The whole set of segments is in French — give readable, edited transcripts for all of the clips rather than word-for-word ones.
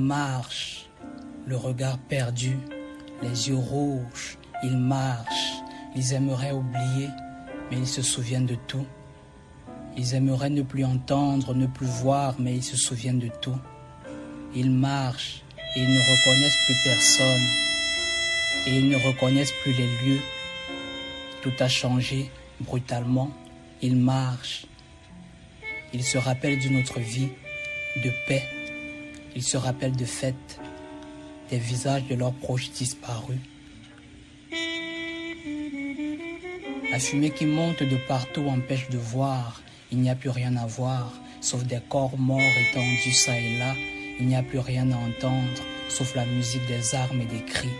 marchent, le regard perdu, les yeux rouges, ils marchent. Ils aimeraient oublier, mais ils se souviennent de tout. Ils aimeraient ne plus entendre, ne plus voir, mais ils se souviennent de tout. Ils marchent et ils ne reconnaissent plus personne. Et ils ne reconnaissent plus les lieux. Tout a changé brutalement. Ils marchent. Ils se rappellent d'une autre vie, de paix. Ils se rappellent de fêtes, des visages de leurs proches disparus. La fumée qui monte de partout empêche de voir. Il n'y a plus rien à voir, sauf des corps morts étendus ça et là. Il n'y a plus rien à entendre, sauf la musique des armes et des cris.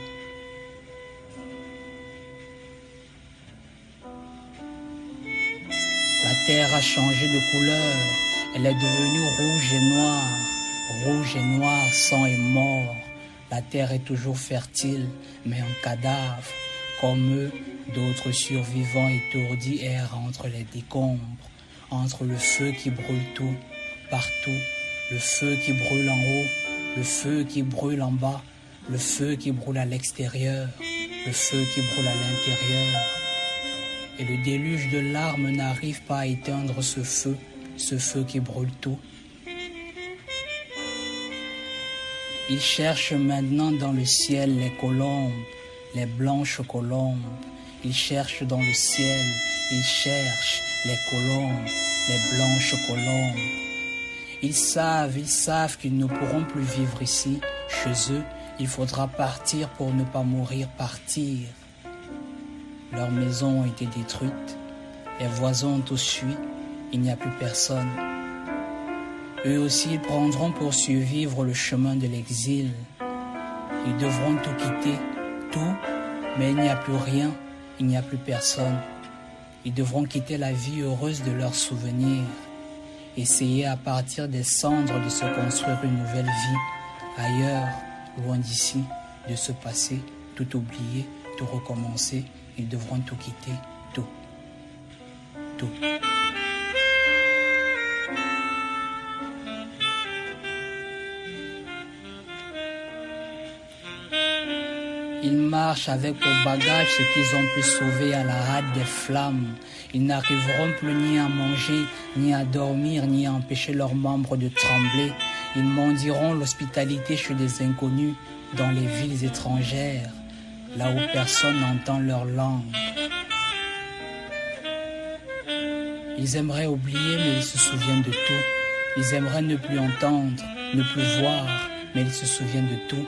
La terre a changé de couleur. Elle est devenue rouge et noir, sang et mort. La terre est toujours fertile, mais en cadavre. Comme eux, d'autres survivants étourdis errent entre les décombres, entre le feu qui brûle tout, partout, le feu qui brûle en haut, le feu qui brûle en bas, le feu qui brûle à l'extérieur, le feu qui brûle à l'intérieur. Et le déluge de larmes n'arrive pas à éteindre ce feu qui brûle tout. Ils cherchent maintenant dans le ciel les colombes, les blanches colombes. Ils cherchent dans le ciel, ils cherchent les colombes, les blanches colombes. Ils savent qu'ils ne pourront plus vivre ici. Chez eux, il faudra partir pour ne pas mourir, partir. Leurs maisons ont été détruites, les voisins ont tous fui, il n'y a plus personne. Eux aussi, ils prendront pour survivre le chemin de l'exil. Ils devront tout quitter, tout, mais il n'y a plus rien, il n'y a plus personne. Ils devront quitter la vie heureuse de leurs souvenirs, essayer à partir des cendres de se construire une nouvelle vie, ailleurs, loin d'ici, de se passer, tout oublier, tout recommencer. Ils devront tout quitter, tout. Ils marchent avec pour bagage ce qu'ils ont pu sauver à la hâte des flammes. Ils n'arriveront plus ni à manger, ni à dormir, ni à empêcher leurs membres de trembler. Ils mendieront l'hospitalité chez des inconnus dans les villes étrangères, là où personne n'entend leur langue. Ils aimeraient oublier, mais ils se souviennent de tout. Ils aimeraient ne plus entendre, ne plus voir, mais ils se souviennent de tout.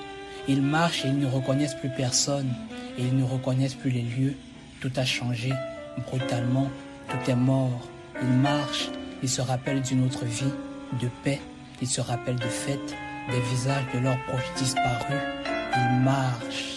Ils marchent et ils ne reconnaissent plus personne, et ils ne reconnaissent plus les lieux. Tout a changé, brutalement, tout est mort. Ils marchent, ils se rappellent d'une autre vie, de paix, ils se rappellent de fêtes, des visages de leurs proches disparus. Ils marchent.